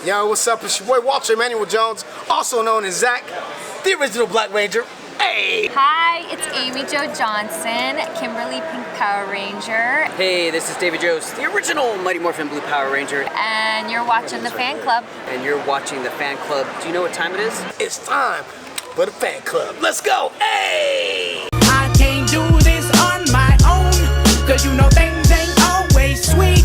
Yo, what's up? It's your boy Walter Emmanuel Jones, also known as Zach, the original Black Ranger. Hey! Hi, it's Amy Jo Johnson, Kimberly Pink Power Ranger. Hey, this is David Jost, the original Mighty Morphin Blue Power Ranger. And you're watching the fan club. And you're watching the fan club. Do you know what time it is? It's time for the fan club. Let's go! Hey! I can't do this on my own, cause you know things ain't always sweet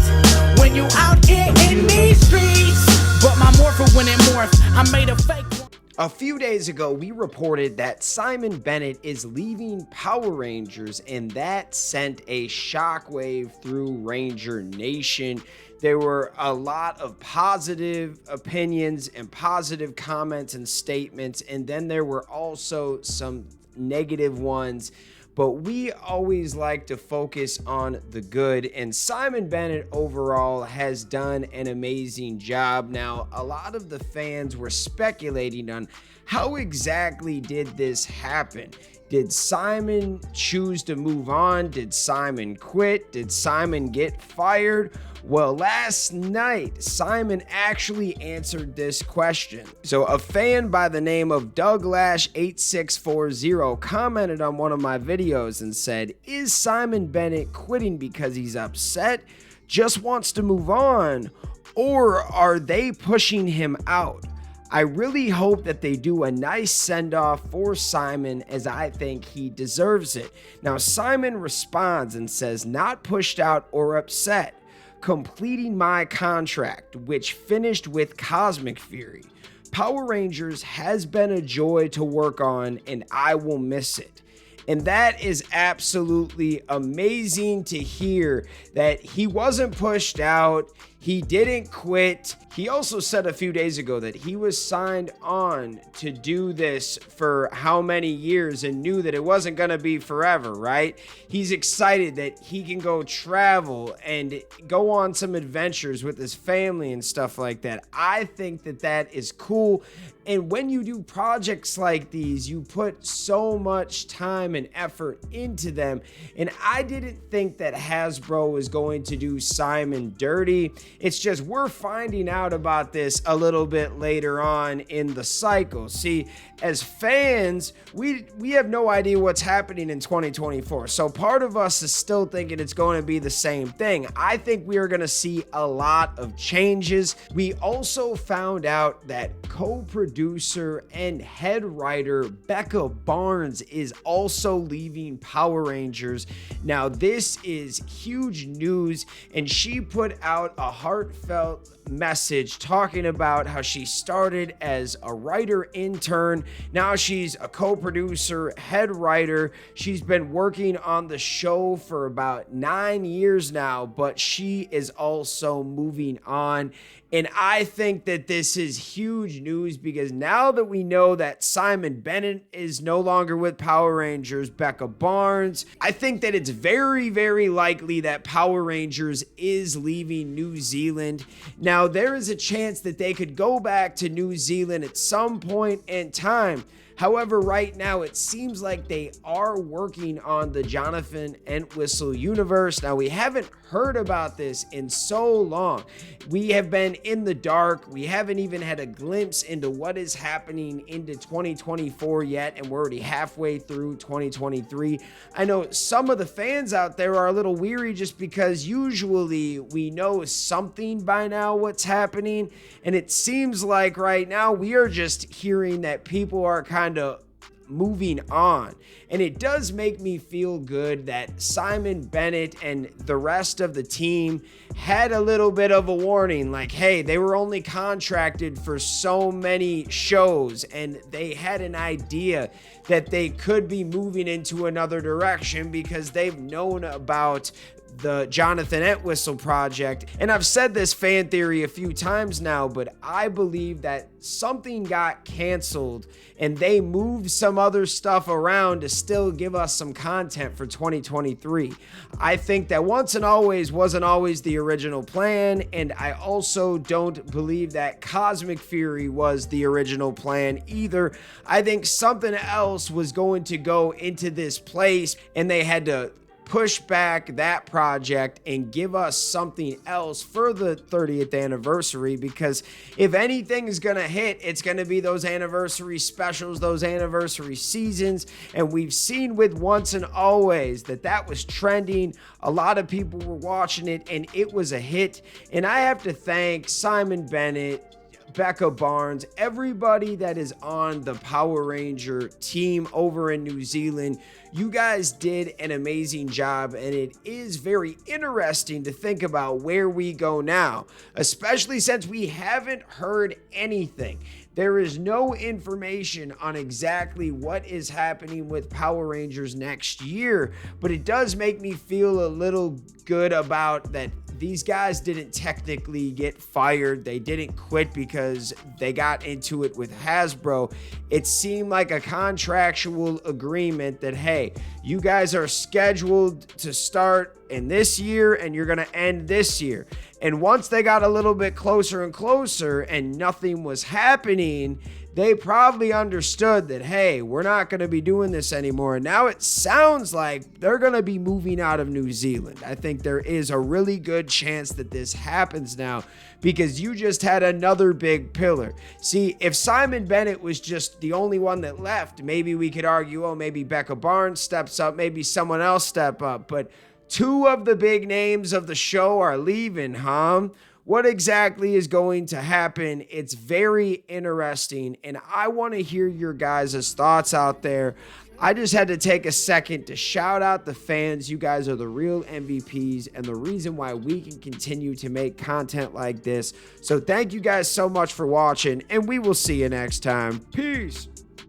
when you out here in these streets. But my morpher when it morphed, I made a fake one. A few days ago, we reported that Simon Bennett is leaving Power Rangers, and that sent a shockwave through Ranger Nation. There were a lot of positive opinions and positive comments and statements, and then there were also some negative ones. But we always like to focus on the good, and Simon Bennett overall has done an amazing job. Now, a lot of the fans were speculating on how exactly did this happen. Did Simon choose to move on? Did Simon quit? Did Simon get fired? Well, last night, Simon actually answered this question. So a fan by the name of Douglash8640 commented on one of my videos and said, is Simon Bennett quitting because he's upset, just wants to move on, or are they pushing him out? I really hope that they do a nice send-off for Simon, as I think he deserves it. Now, Simon responds and says, not pushed out or upset. Completing my contract, which finished with Cosmic Fury. Power Rangers has been a joy to work on, and I will miss it. And that is absolutely amazing to hear that he wasn't pushed out. He didn't quit. He also said a few days ago that he was signed on to do this for how many years and knew that it wasn't going to be forever, right? He's excited that he can go travel and go on some adventures with his family and stuff like that. I think that that is cool. And when you do projects like these, you put so much time and effort into them. And I didn't think that Hasbro was going to do Simon dirty. It's just we're finding out about this a little bit later on in the cycle. See, as fans, we have no idea what's happening in 2024. So part of us is still thinking it's going to be the same thing. I think we are going to see a lot of changes. We also found out that co-producer and head writer Becca Barnes is also leaving Power Rangers. Now, this is huge news, and she put out a heartfelt message talking about how she started as a writer intern. Now she's a co-producer, head writer. She's been working on the show for about 9 years now, but she is also moving on. And I think that this is huge news because now that we know that Simon Bennett is no longer with Power Rangers, Becca Barnes, I think that it's very, very likely that Power Rangers is leaving New Zealand. Now, there is a chance that they could go back to New Zealand at some point in time. However, right now, it seems like they are working on the Jonathan Entwistle universe. Now, we haven't heard about this in so long. We have been in the dark. We haven't even had a glimpse into what is happening into 2024 yet, and we're already halfway through 2023. I know some of the fans out there are a little weary just because usually we know something by now what's happening, and it seems like right now we are just hearing that people are kind of moving on. And it does make me feel good that Simon Bennett and the rest of the team had a little bit of a warning, like, hey, they were only contracted for so many shows, and they had an idea that they could be moving into another direction because they've known about the Jonathan Entwistle project. And I've said this fan theory a few times now, but I believe that something got canceled and they moved some other stuff around to still give us some content for 2023. I think that Once and Always wasn't always the original plan, and I also don't believe that Cosmic Fury was the original plan either. I think something else was going to go into this place, and they had to push back that project and give us something else for the 30th anniversary, because if anything is going to hit, it's going to be those anniversary specials, those anniversary seasons. And we've seen with Once and Always that was trending. A lot of people were watching it and it was a hit. And I have to thank Simon Bennett, Becca Barnes, everybody that is on the Power Ranger team over in New Zealand. You guys did an amazing job, and it is very interesting to think about where we go now, especially since we haven't heard anything. There is no information on exactly what is happening with Power Rangers next year, but it does make me feel a little good about that. These guys didn't technically get fired. They didn't quit because they got into it with Hasbro. It seemed like a contractual agreement that, hey, you guys are scheduled to start in this year and you're going to end this year. And once they got a little bit closer and closer and nothing was happening, they probably understood that, hey, we're not going to be doing this anymore. Now it sounds like they're going to be moving out of New Zealand. I think there is a really good chance that this happens now, because you just had another big pillar. See, if Simon Bennett was just the only one that left, maybe we could argue, oh, maybe Becca Barnes steps up, maybe someone else step up. But two of the big names of the show are leaving, huh? What exactly is going to happen? It's very interesting, and I want to hear your guys' thoughts out there. I just had to take a second to shout out the fans. You guys are the real MVPs and the reason why we can continue to make content like this. So thank you guys so much for watching, and we will see you next time. Peace.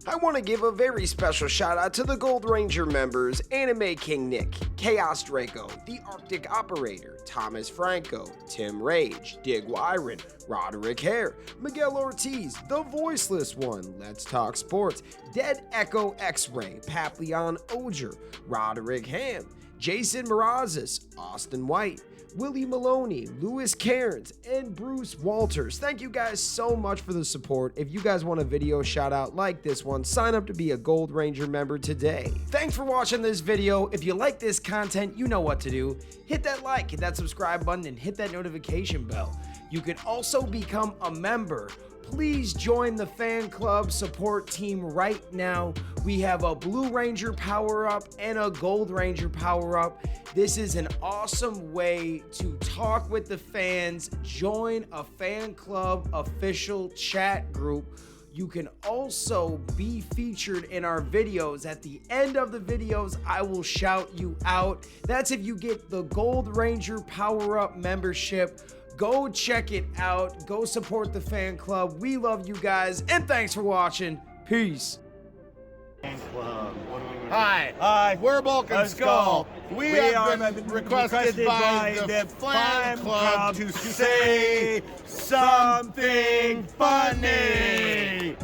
I want to give a very special shout out to the Gold Ranger members: Anime King Nick, Chaos Draco, The Arctic Operator, Thomas Franco, Tim Rage, Dig Wyron, Roderick Hare, Miguel Ortiz, The Voiceless One, Let's Talk Sports, Dead Echo X-Ray, Papillon Oger, Roderick Ham, Jason Mirazes, Austin White, Willie Maloney, Lewis Cairns, and Bruce Walters. Thank you guys so much for the support. If you guys want a video shout out like this one, sign up to be a Gold Ranger member today. Thanks for watching this video. If you like this content, you know what to do. Hit that like, hit that subscribe button, and hit that notification bell. You can also become a member. Please join the fan club support team right now. We have a Blue Ranger power-up and a Gold Ranger power-up. This is an awesome way to talk with the fans. Join a fan club official chat group. You can also be featured in our videos. At the end of the videos, I will shout you out. That's if you get the Gold Ranger power-up membership. Go check it out. Go support the fan club. We love you guys, and thanks for watching. Peace. Hi, we're Bulk and Skull. We have been requested by the fan club to say something funny.